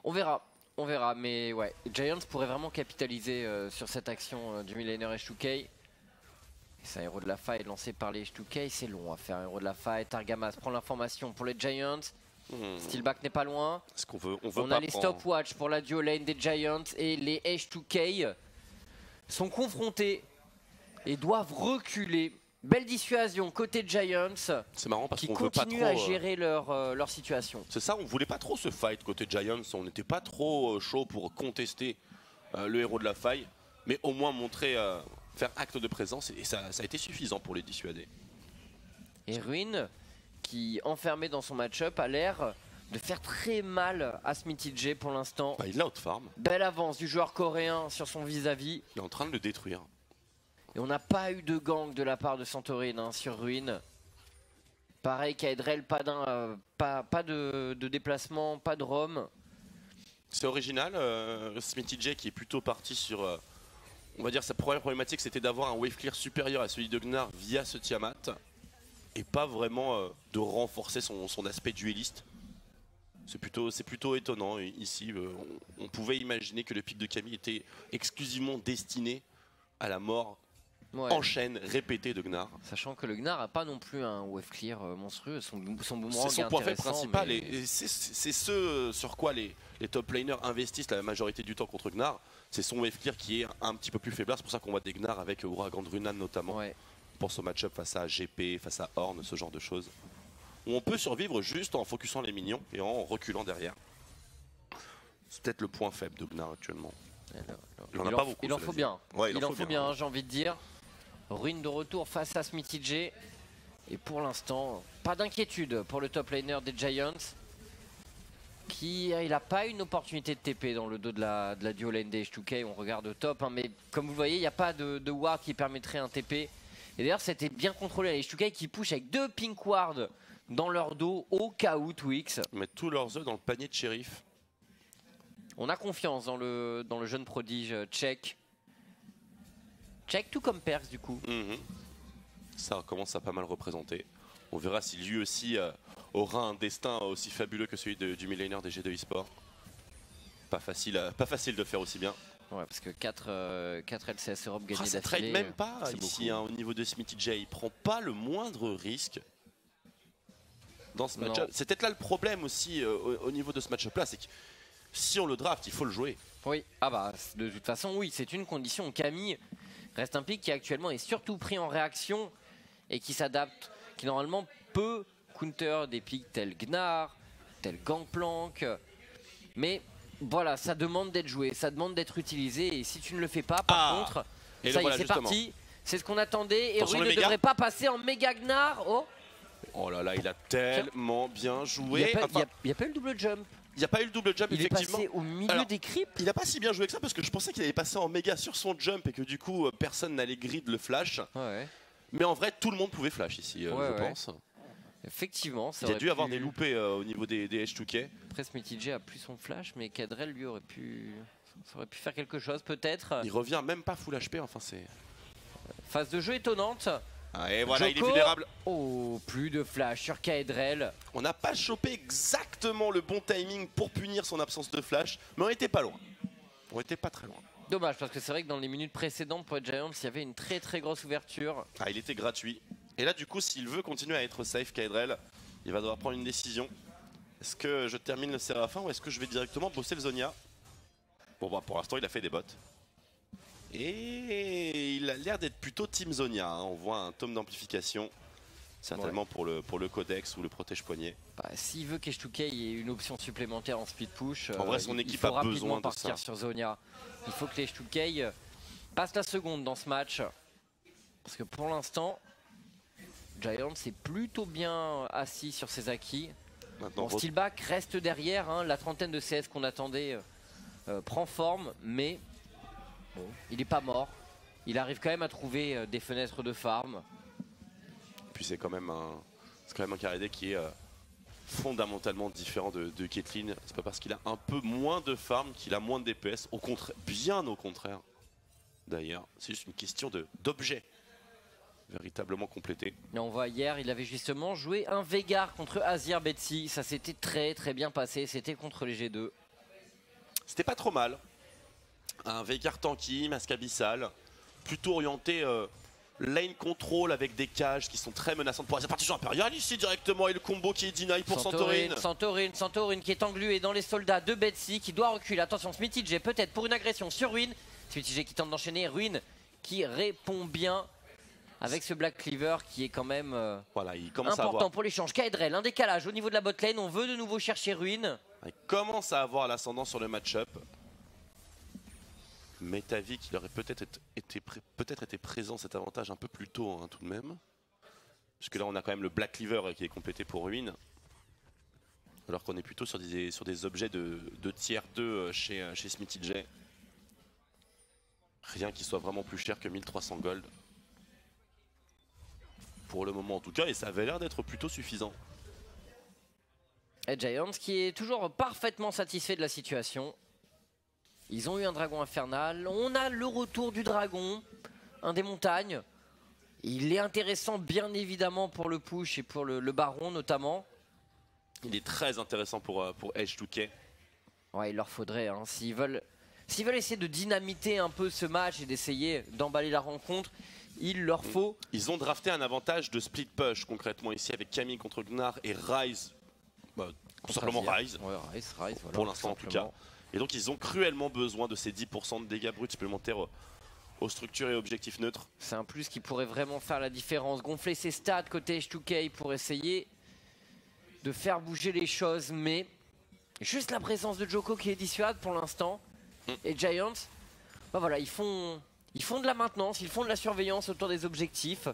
On verra, mais ouais, Giants pourrait vraiment capitaliser sur cette action du midlaner H2K. C'est un héros de la fight lancé par les H2K, c'est long à faire un héros de la fight. Targamas prend l'information pour les Giants. Steelback n'est pas loin. Est-ce qu'on veut, on a les stopwatch pour la duo lane des Giants et les H2K sont confrontés et doivent reculer. Belle dissuasion côté Giants. C'est marrant parce qu'on veut pas trop à gérer leur situation. C'est ça, on voulait pas trop ce fight côté Giants. On n'était pas trop chaud pour contester le héros de la faille, mais au moins montrer, faire acte de présence et ça a été suffisant pour les dissuader. Et Ruin, qui enfermé dans son match-up, a l'air de faire très mal à Smithy J pour l'instant. Bah, il l'a outfarm. Belle avance du joueur coréen sur son vis-à-vis. Il est en train de le détruire. Et on n'a pas eu de gang de la part de Santorin hein, sur Ruin. Pareil Kaedrel, pas de déplacement, pas de roam. C'est original, Smithy J qui est plutôt parti sur... on va dire sa première problématique c'était d'avoir un wave clear supérieur à celui de Gnar via ce Tiamat. Et pas vraiment de renforcer son aspect dueliste. C'est plutôt étonnant ici. On pouvait imaginer que le pic de Camille était exclusivement destiné à la mort en chaîne répétée de Gnar. Sachant que le Gnar n'a pas non plus un wave clear monstrueux, son boomerang c'est son point faible principal mais... et c'est ce sur quoi les top laners investissent la majorité du temps contre Gnar. C'est son wave clear qui est un petit peu plus faible. C'est pour ça qu'on voit des Gnar avec Ouragan Runan notamment. Ouais. Pour ce match-up face à GP, face à Horn, ce genre de choses. Où on peut survivre juste en focusant les minions et en reculant derrière. C'est peut-être le point faible de Gnar actuellement. Il en faut bien. Ouais, il en faut bien, j'ai envie de dire. Ruine de retour face à Smithy J. Et pour l'instant, pas d'inquiétude pour le top laner des Giants. Il n'a pas une opportunité de TP dans le dos de la duo lane des H2K. On regarde au top, hein, mais comme vous le voyez, il n'y a pas de ward qui permettrait un TP. Et d'ailleurs, c'était bien contrôlé. Les H2K qui push avec 2 pink wards dans leur dos au cas où Twix. Ils mettent tous leurs œufs dans le panier de Sheriff. On a confiance dans le jeune prodige tchèque. Tchèque tout comme Perks du coup. Ça commence à pas mal représenter. On verra si lui aussi aura un destin aussi fabuleux que celui du millénaire des G2 eSport. Pas facile de faire aussi bien. Ouais, parce que 4 LCS Europe gagnés Ça d'affilée. trade même pas ici au niveau de Smithy J. Il prend pas le moindre risque dans ce match-up. C'est peut-être là le problème aussi au niveau de ce match-up là, c'est que si on le draft, il faut le jouer. Oui, de toute façon, oui, c'est une condition. Camille reste un pick qui actuellement est surtout pris en réaction et qui s'adapte, qui normalement peut counter des picks tels Gnar, tels Gangplank, mais voilà, ça demande d'être joué, ça demande d'être utilisé, et si tu ne le fais pas, par contre, ça y est, c'est parti, c'est ce qu'on attendait, et Ruin ne devrait pas passer en méga Gnar. Oh là là, il a tellement bien joué. Il n'y a pas eu le double jump. Il n'y a pas eu le double jump, effectivement. Il est passé au milieu des creeps. Il n'a pas si bien joué que ça, parce que je pensais qu'il allait passer en méga sur son jump et que du coup, personne n'allait grid le flash. Ouais. Mais en vrai, tout le monde pouvait flash ici, je pense. Effectivement, il a dû avoir des loupés au niveau des H2K. Après, Smithy J a plus son flash, mais Cadrel lui aurait pu faire quelque chose peut-être. Il revient même pas full HP, enfin c'est... Phase de jeu étonnante. Et voilà, Joko, il est vulnérable. Oh, plus de flash sur Cadrel. On n'a pas chopé exactement le bon timing pour punir son absence de flash, mais on était pas loin. On était pas très loin. Dommage, parce que c'est vrai que dans les minutes précédentes pour Giants, il y avait une très très grosse ouverture. Il était gratuit. Et là, du coup, s'il veut continuer à être safe, Cadrel, il va devoir prendre une décision. Est-ce que je termine le Séraphin ou est-ce que je vais directement bosser le Zhonya? Bon, bah, pour l'instant, il a fait des bots. Et il a l'air d'être plutôt Team Zhonya. On voit un tome d'amplification, certainement pour le codex ou le protège poignet. S'il veut qu'H2K ait une option supplémentaire en speed push, en vrai, son équipe il faut a besoin de partir sur Zhonya. Il faut que les H2K passent la seconde dans ce match. Parce que pour l'instant, Giants est plutôt bien assis sur ses acquis. Steelback reste derrière, la trentaine de CS qu'on attendait prend forme, mais bon, il n'est pas mort. Il arrive quand même à trouver des fenêtres de farm. Puis c'est quand même un Kaede qui est fondamentalement différent de Caitlyn. C'est pas parce qu'il a un peu moins de farm qu'il a moins de DPS, au contraire, bien au contraire. D'ailleurs, c'est juste une question d'objet véritablement complété. Et on voit hier, il avait justement joué un Veigar contre Azir Betsy. Ça s'était très très bien passé. C'était contre les G2. C'était pas trop mal. Un Veigar tanky, masque abyssal, plutôt orienté lane control avec des cages qui sont très menaçantes pour la partition impériale ici directement et le combo qui est deny pour Santorin. Santorin qui est englué dans les soldats de Betsy qui doit reculer. Attention, Smithy J peut-être pour une agression sur Ruin. Smithy J qui tente d'enchaîner. Ruin qui répond bien avec ce Black Cleaver qui est quand même voilà, il commence important pour l'échange. Kaedrel, un décalage au niveau de la botlane. On veut de nouveau chercher Ruin. Il commence à avoir l'ascendant sur le match-up. Metavic, il aurait peut-être été présent cet avantage un peu plus tôt tout de même. Parce que là on a quand même le Black Cleaver qui est complété pour Ruin. Alors qu'on est plutôt sur des objets de tier 2 chez Smithy J. Rien qui soit vraiment plus cher que 1300 gold. Pour le moment en tout cas, et ça avait l'air d'être plutôt suffisant. Et Giants qui est toujours parfaitement satisfait de la situation. Ils ont eu un dragon infernal. On a le retour du dragon, un des montagnes. Il est intéressant bien évidemment pour le push et pour le baron notamment. Il est très intéressant pour H2K. Ouais, il leur faudrait, s'ils veulent essayer de dynamiter un peu ce match et d'essayer d'emballer la rencontre, il leur faut... Ils ont drafté un avantage de split push concrètement ici avec Camille contre Gnar et Ryze. Tout simplement Ryze. Ouais, Ryze, voilà, pour l'instant en tout cas. Et donc ils ont cruellement besoin de ces 10% de dégâts bruts supplémentaires aux structures et objectifs neutres. C'est un plus qui pourrait vraiment faire la différence. Gonfler ses stats côté H2K pour essayer de faire bouger les choses. Mais juste la présence de Joko qui est dissuade pour l'instant. Et Giants, voilà, ils font de la maintenance, ils font de la surveillance autour des objectifs.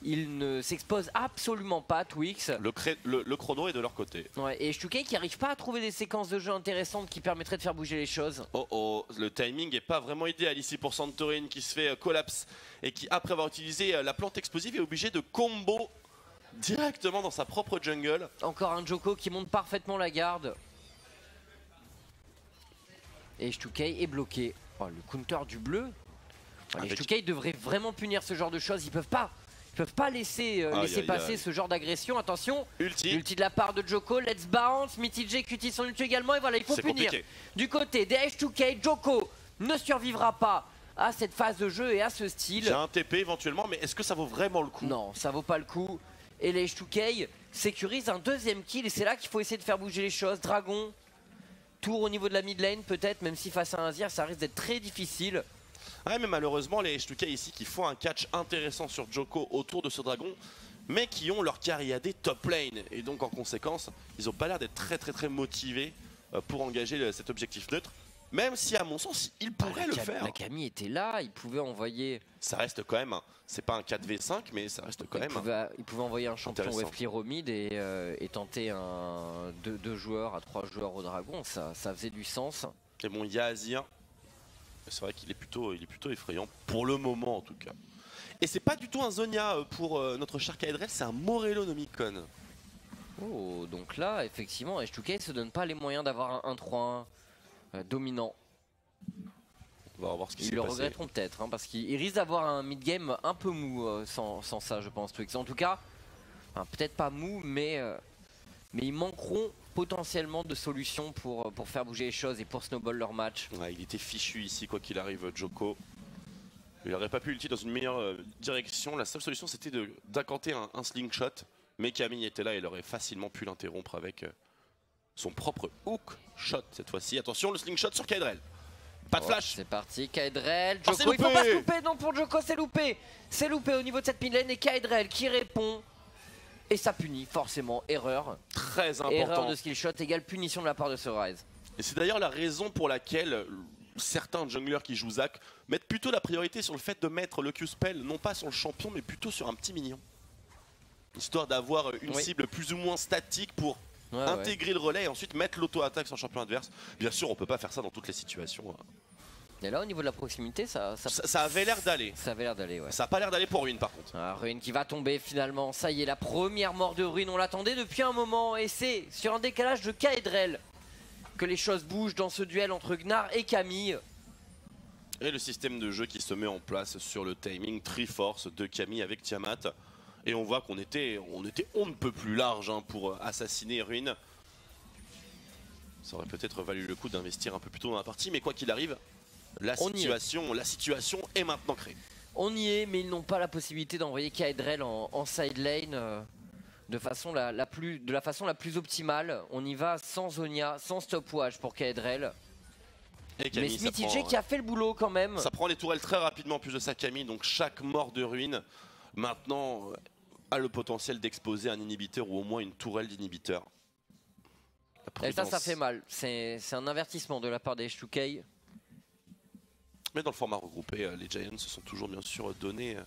Ils ne s'exposent absolument pas à Twix. Le chrono est de leur côté. Ouais, et H2K qui n'arrive pas à trouver des séquences de jeu intéressantes qui permettraient de faire bouger les choses. Le timing n'est pas vraiment idéal ici pour Santorin qui se fait collapse et qui, après avoir utilisé la plante explosive, est obligé de combo directement dans sa propre jungle. Encore un Joko qui monte parfaitement la garde. Et H2K est bloqué. Le counter du bleu. H2K devrait vraiment punir ce genre de choses. Ils peuvent pas laisser passer ce genre d'agression. Attention, ulti de la part de Joko. Let's bounce. Smithy J qui utilise son ulti également. Et voilà, il faut punir. Du côté des H2K, Joko ne survivra pas à cette phase de jeu et à ce style. J'ai un TP éventuellement, mais est-ce que ça vaut vraiment le coup? Non, ça vaut pas le coup. Et les H2K sécurisent un deuxième kill et c'est là qu'il faut essayer de faire bouger les choses. Dragon, tour au niveau de la mid lane peut-être, même si face à un Azir ça risque d'être très difficile. Ouais, mais malheureusement les H2K ici qui font un catch intéressant sur Djoko autour de ce dragon, mais qui ont leur Cariadé top lane. Et donc en conséquence, ils n'ont pas l'air d'être très motivés pour engager cet objectif neutre. Même si à mon sens, ils pourraient le faire. La Camille était là, il pouvait envoyer... Ça reste quand même, c'est pas un 4v5, mais ça reste quand même... Il pouvait envoyer un champion wave clear au mid et tenter un 2 joueurs à 3 joueurs au dragon, ça faisait du sens. Et bon, il y a Azir. C'est vrai qu'il est plutôt effrayant, pour le moment en tout cas. Et c'est pas du tout un Zonia pour notre cher Kaedrel, c'est un Morello Nomicon. Oh, donc là, effectivement, H2K se donne pas les moyens d'avoir un 1-3-1 dominant. On va voir ce qui s'est passé. Ils le regretteront peut-être, hein, parce qu'ils risquent d'avoir un mid-game un peu mou sans ça, je pense. Twix. En tout cas, peut-être pas mou, mais ils manqueront potentiellement de solutions pour faire bouger les choses et pour snowball leur match. Ouais, il était fichu ici, quoi qu'il arrive, Djoko. Il n'aurait pas pu ulti dans une meilleure direction. La seule solution, c'était d'incanter un slingshot. Mais Camille était là et il aurait facilement pu l'interrompre avec son propre hook shot cette fois-ci. Attention, le slingshot sur Kaedrel. Pas de flash. C'est parti, Kaedrel, Djoko, il faut pas se louper, non pour Djoko, c'est loupé. C'est loupé au niveau de cette mid lane et Kaedrel qui répond. Et ça punit forcément, erreur. Très important. Erreur de skill shot égale punition de la part de Sunrise. Et c'est d'ailleurs la raison pour laquelle certains junglers qui jouent Zac mettent plutôt la priorité sur le fait de mettre le Q-spell, non pas sur le champion, mais plutôt sur un petit minion. Histoire d'avoir une cible plus ou moins statique pour intégrer le relais et ensuite mettre l'auto-attaque sur le champion adverse. Bien sûr, on peut pas faire ça dans toutes les situations. Et là, au niveau de la proximité, ça avait l'air d'aller. Ça avait l'air d'aller, ouais. Ça a pas l'air d'aller pour Ruin, par contre. Ruin qui va tomber finalement. Ça y est, la première mort de Ruin, on l'attendait depuis un moment. Et c'est sur un décalage de Kaedrel que les choses bougent dans ce duel entre Gnar et Camille. Et le système de jeu qui se met en place sur le timing Triforce de Camille avec Tiamat. Et on voit qu'on était on ne peut plus large pour assassiner Ruin. Ça aurait peut-être valu le coup d'investir un peu plus tôt dans la partie, mais quoi qu'il arrive, la situation est maintenant créée. On y est, mais ils n'ont pas la possibilité d'envoyer Kaedrel en side lane de la façon la plus optimale. On y va sans Zonia, sans stopwatch pour Kaedrel. Mais SmithyJ qui a fait le boulot quand même. Ça prend les tourelles très rapidement en plus de ça, Camille, donc chaque mort de Ruin maintenant a le potentiel d'exposer un inhibiteur ou au moins une tourelle d'inhibiteur. Et ça fait mal. C'est un avertissement de la part des H2K. Mais dans le format regroupé, les Giants se sont toujours bien sûr donnés,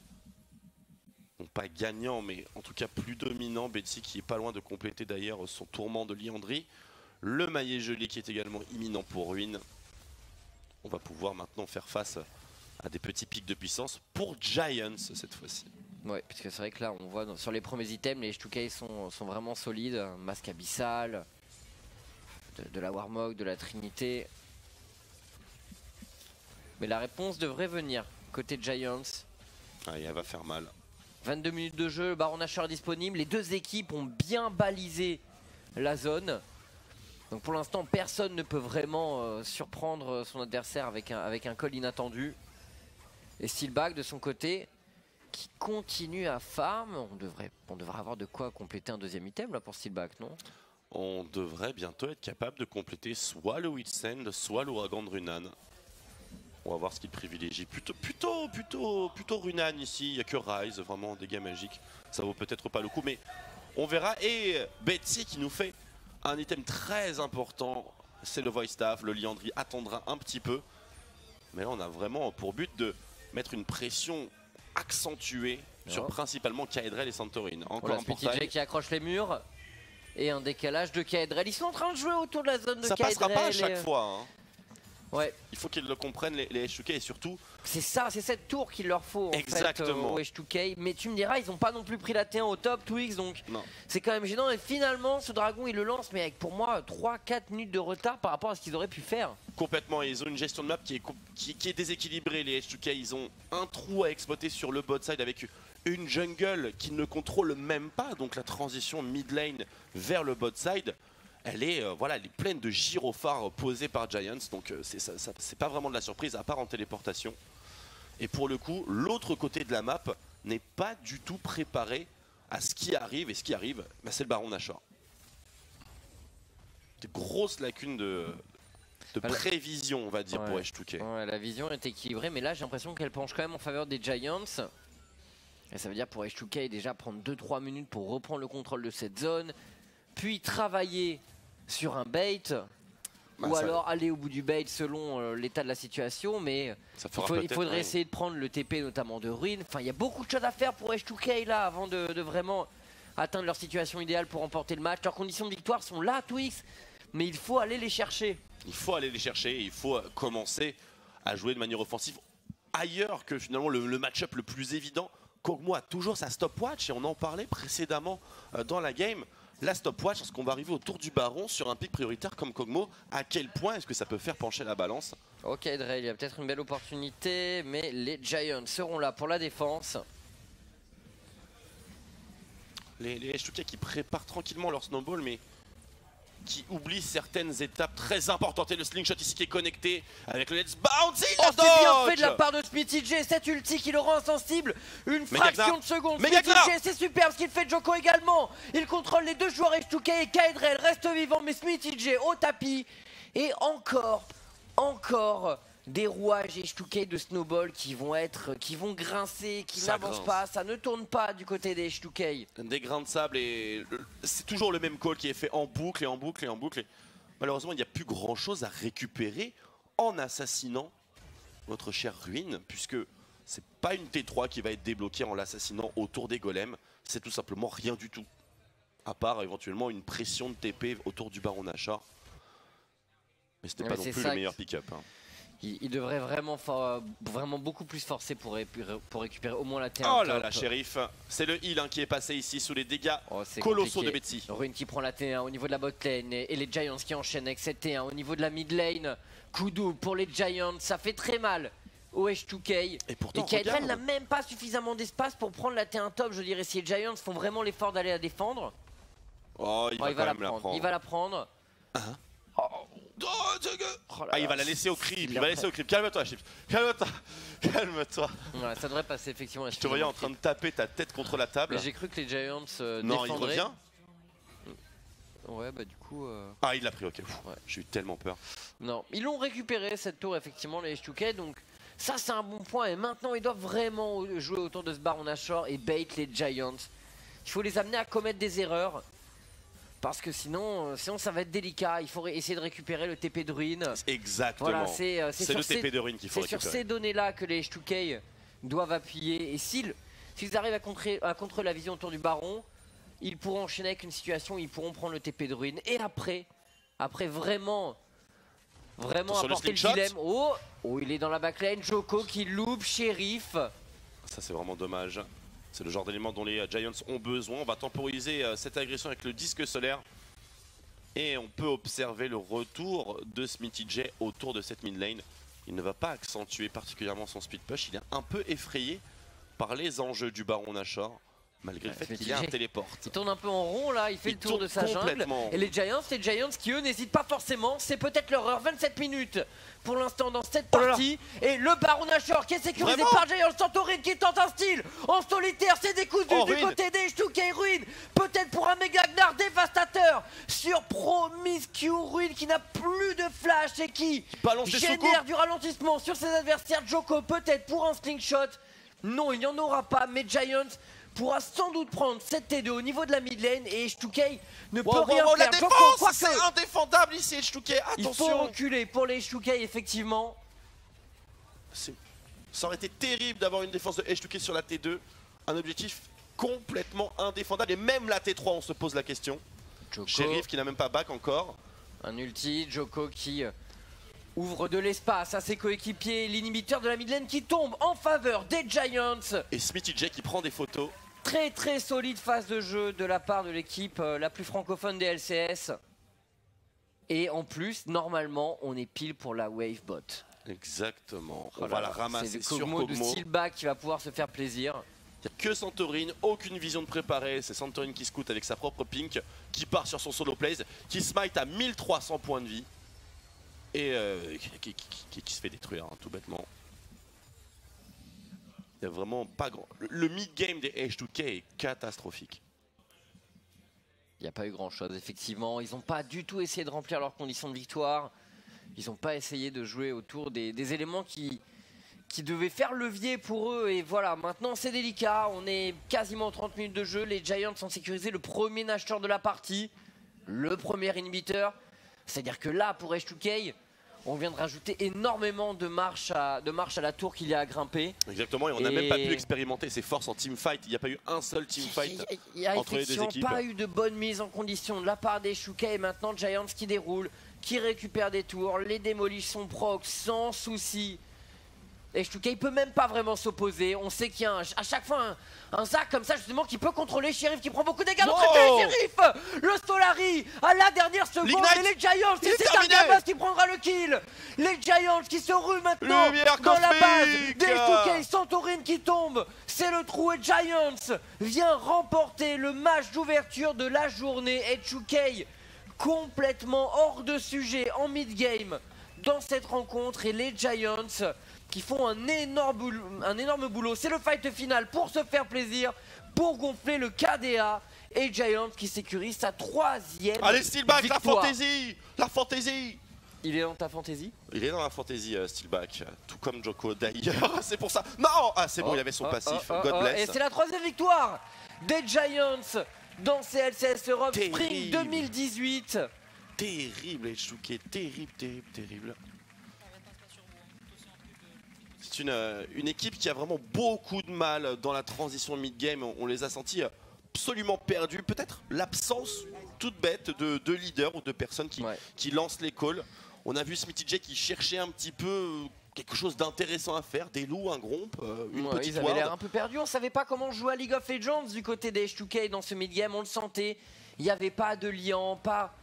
non pas gagnants, mais en tout cas plus dominants. Betsy qui est pas loin de compléter d'ailleurs son tourment de Liandry. Le maillet gelé qui est également imminent pour Ruin. On va pouvoir maintenant faire face à des petits pics de puissance pour Giants cette fois-ci. Ouais, puisque c'est vrai que là on voit sur les premiers items, les H2K sont vraiment solides. Masque abyssal, de la Warmog, de la Trinité. Mais la réponse devrait venir côté Giants. Ah, elle va faire mal. 22 minutes de jeu, le Baron Nashor est disponible. Les deux équipes ont bien balisé la zone. Donc pour l'instant, personne ne peut vraiment surprendre son adversaire avec un call inattendu. Et Steelback de son côté, qui continue à farm. On devrait avoir de quoi compléter un deuxième item là pour Steelback, non? On devrait bientôt être capable de compléter soit le Witsend, soit l'Ouragan de Runan. On va voir ce qu'il privilégie. Plutôt Runan ici. Il n'y a que Rise, vraiment en dégâts magiques. Ça vaut peut-être pas le coup, mais on verra. Et Betsy qui nous fait un item très important. C'est le Voice Staff. Le Liandry attendra un petit peu. Mais là, on a vraiment pour but de mettre une pression accentuée sur principalement Kaedrel et Santorin. Encore un portail qui accroche les murs. Et un décalage de Kaedrel. Ils sont en train de jouer autour de la zone de Kaedrel. Ça passera pas à chaque fois. Hein. Ouais. Il faut qu'ils le comprennent, les H2K, et surtout... C'est ça, c'est cette tour qu'il leur faut exactement aux H2K. Mais tu me diras, ils n'ont pas non plus pris la T1 au top, Twix, donc c'est quand même gênant. Et finalement, ce dragon, il le lance, mais avec pour moi 3-4 minutes de retard par rapport à ce qu'ils auraient pu faire. Complètement, ils ont une gestion de map qui est déséquilibrée. Les H2K, ils ont un trou à exploiter sur le bot side avec une jungle qu'ils ne contrôlent même pas. Donc la transition mid lane vers le bot side, elle est, voilà, elle est pleine de gyrophares posés par Giants. Donc c'est pas vraiment de la surprise, à part en téléportation. Et pour le coup, l'autre côté de la map n'est pas du tout préparé à ce qui arrive. Et ce qui arrive, bah, c'est le Baron Nashor. Des grosses lacunes de prévision, on va dire, pour H2K. Ouais, la vision est équilibrée, mais là j'ai l'impression qu'elle penche quand même en faveur des Giants. Et ça veut dire pour H2K déjà prendre 2-3 minutes pour reprendre le contrôle de cette zone, puis travailler sur un bait, bah, ou alors aller au bout du bait selon l'état de la situation, mais il faudrait essayer de prendre le TP notamment de Ruin. Enfin, il y a beaucoup de choses à faire pour H2K là avant de vraiment atteindre leur situation idéale pour remporter le match. Leurs conditions de victoire sont là, Twix, mais il faut aller les chercher. Il faut aller les chercher, il faut commencer à jouer de manière offensive ailleurs que finalement le match-up le plus évident. Kog'Maw a toujours sa stopwatch et on en parlait précédemment dans la game. La stopwatch, lorsqu'on va arriver autour du Baron sur un pic prioritaire comme Kog'Maw, à quel point est-ce que ça peut faire pencher la balance? Ok Dre, il y a peut-être une belle opportunité, mais les Giants seront là pour la défense. Les H2K qui préparent tranquillement leur snowball, mais qui oublie certaines étapes très importantes. Et le slingshot ici qui est connecté avec le Let's Bounce. Oh, c'est bien fait de la part de SmithyJ, cette ulti qui le rend insensible. Une fraction de seconde. SmithyJ, c'est superbe ce qu'il fait. Joko également. Il contrôle les deux joueurs H2K et Kaedrel reste vivant, mais SmithyJ au tapis. Et encore des rouages H2K de snowball qui vont grincer, qui n'avancent pas, ça ne tourne pas du côté des H2K. Des grains de sable et c'est toujours le même call qui est fait en boucle et en boucle et en boucle. Et malheureusement, il n'y a plus grand chose à récupérer en assassinant notre cher Ruin, puisque c'est pas une T3 qui va être débloquée en l'assassinant autour des golems, c'est tout simplement rien du tout. À part éventuellement une pression de TP autour du Baron Nashor. Mais c'était pas non plus le meilleur pick-up. Hein. Il devrait vraiment beaucoup plus forcer pour récupérer au moins la T1. Oh là là, Sheriff, c'est le heal qui est passé ici sous les dégâts colossaux de Betsy. Ruin qui prend la T1 au niveau de la bot lane et les Giants qui enchaînent avec cette T1 au niveau de la mid lane. Coup double pour les Giants, ça fait très mal au H2K. Et Kaedrel n'a même pas suffisamment d'espace pour prendre la T1 top. Je dirais si les Giants font vraiment l'effort d'aller la défendre. Oh, il va quand même la prendre. Il va la prendre. Il va la laisser au creep, Calme-toi, Chips. Calme-toi. Ouais, ça devrait passer effectivement. Je te voyais en train de taper ta tête contre la table. J'ai cru que les Giants non, il revient. Ouais, bah du coup... Ah, il l'a pris, ok. J'ai eu tellement peur. Non, ils l'ont récupéré cette tour effectivement, les H2K, donc ça c'est un bon point. Et maintenant ils doivent vraiment jouer autour de ce Baron Nashor et bait les Giants. Il faut les amener à commettre des erreurs. Parce que sinon ça va être délicat. Il faut essayer de récupérer le TP de Ruin. Exactement. Voilà, c'est le TP de Ruin qu'il faut récupérer. C'est sur ces données-là que les H2K doivent appuyer. Et s'ils arrivent à contrer la vision autour du Baron, ils pourront enchaîner avec une situation où ils pourront prendre le TP de Ruin. Et après vraiment apporter le dilemme. Oh, il est dans la backlane. Joko qui loupe, Sheriff. Ça c'est vraiment dommage. C'est le genre d'élément dont les Giants ont besoin. On va temporiser cette agression avec le disque solaire. Et on peut observer le retour de SmithyJ autour de cette mid lane. Il ne va pas accentuer particulièrement son speed push. Il est un peu effrayé par les enjeux du Baron Nashor. Malgré le fait qu'il y a un téléport. Il tourne un peu en rond là, il fait le tour de sa jungle. Et les Giants qui eux n'hésitent pas forcément. C'est peut-être leur heure, 27 minutes pour l'instant dans cette partie. Et le Baron Nashor qui est sécurisé par Giants. Santorin qui tente un style en solitaire. C'est décousu du côté des H2K. Ruin peut-être pour un méga Gnar dévastateur sur Promiscue. Ruin qui n'a plus de flash et qui génère du ralentissement sur ses adversaires. Joko peut-être pour un slingshot. Non, il n'y en aura pas, mais Giants pourra sans doute prendre cette T2 au niveau de la mid lane et H2K ne peut rien faire. La défense, c'est indéfendable ici H2K, attention. Il faut reculer pour les H2K effectivement. Ça aurait été terrible d'avoir une défense de H2K sur la T2. Un objectif complètement indéfendable et même la T3 on se pose la question. Sheriff qui n'a même pas back encore. Un ulti, Joko qui ouvre de l'espace à ses coéquipiers, l'inhibiteur de la mid lane qui tombe en faveur des Giants. Et SmithyJ qui prend des photos. Très solide phase de jeu de la part de l'équipe la plus francophone des LCS. Et en plus, normalement, on est pile pour la wave bot. Exactement. On va la ramasser sur Kog'Maw de Silba qui va pouvoir se faire plaisir. Il n'y a que Santorin, aucune vision de préparer. C'est Santorin qui scout avec sa propre pink, qui part sur son solo plays, qui smite à 1300 points de vie et qui se fait détruire, hein, tout bêtement. Il n'y a vraiment pas grand. Le mid-game des H2K est catastrophique. Il n'y a pas eu grand chose, effectivement. Ils n'ont pas du tout essayé de remplir leurs conditions de victoire. Ils n'ont pas essayé de jouer autour des éléments qui devaient faire levier pour eux. Et voilà, maintenant c'est délicat. On est quasiment 30 minutes de jeu. Les Giants ont sécurisé le premier nageur de la partie, le premier inhibiteur. C'est-à-dire que là, pour H2K, on vient de rajouter énormément de marche à la tour qu'il y a à grimper. Exactement, et on n'a même pas pu expérimenter ses forces en teamfight. Il n'y a pas eu un seul teamfight entre les deux équipes. Il n'y a pas eu de bonne mise en condition de la part des H2K. Et maintenant, Giants qui déroule, qui récupère des tours, les démolish son proc sans souci. H2K il peut même pas vraiment s'opposer. On sait qu'il y a à chaque fois un Zac comme ça justement qui peut contrôler Sheriff, qui prend beaucoup de dégâts. Sheriff, le Solari à la dernière seconde. Et les Giants, c'est Targabas qui prendra le kill. Les Giants qui se ruent maintenant dans la base des H2K. Santorin qui tombe, c'est le trou et Giants vient remporter le match d'ouverture de la journée. H2K complètement hors de sujet en mid-game dans cette rencontre, et les Giants qui font un énorme boulot. C'est le fight final pour se faire plaisir, pour gonfler le KDA, et Giants qui sécurise sa 3e Allez, Steelback, victoire. La fantaisie. Il est dans ta fantaisie? Il est dans la fantaisie, Steelback, tout comme Joko d'ailleurs. C'est pour ça. Non, ah c'est bon, il avait son passif. God bless. Et c'est la 3e victoire des Giants dans CLCS Europe Spring 2018. Terrible, H2K, terrible. C'est une équipe qui a vraiment beaucoup de mal dans la transition mid-game. On les a sentis absolument perdus. Peut-être l'absence toute bête de leader ou de personnes qui lancent les calls. On a vu Smithy J qui cherchait un petit peu quelque chose d'intéressant à faire. Des loups, un gromp, une petite ward. Ils avaient l'air un peu perdus. On ne savait pas comment jouer à League of Legends du côté des H2K dans ce mid-game. On le sentait. Il n'y avait pas de liant, pas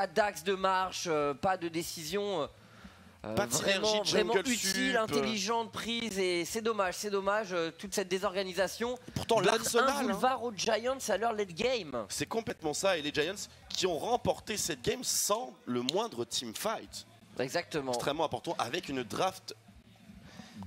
d'axe de marche, pas de décision pas de synergie, vraiment utile, intelligente, prise, et c'est dommage toute cette désorganisation. Et pourtant l'arsenal, un boulevard aux Giants à leur late game. C'est complètement ça, et les Giants qui ont remporté cette game sans le moindre teamfight. Exactement. Extrêmement important, avec une draft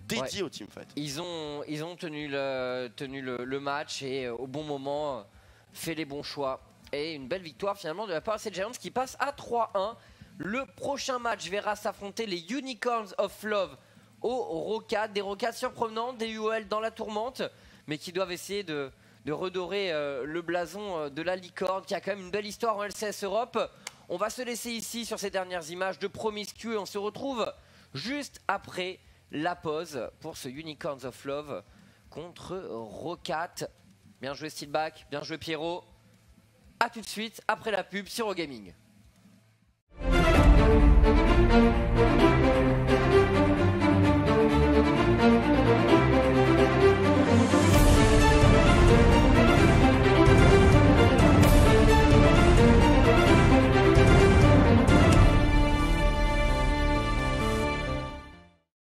dédiée au teamfight. Ils ont tenu le match, et au bon moment fait les bons choix. Et une belle victoire finalement de la part de ces Giants qui passent à 3-1. Le prochain match verra s'affronter les Unicorns of Love aux Rocades. Des Rocades surprenantes, des UOL dans la tourmente, mais qui doivent essayer de redorer le blason de la licorne, qui a quand même une belle histoire en LCS Europe. On va se laisser ici sur ces dernières images de Promiscu, et on se retrouve juste après la pause pour ce Unicorns of Love contre Rocade. Bien joué Steelback, bien joué Pierrot. A tout de suite après la pub sur Eurogaming.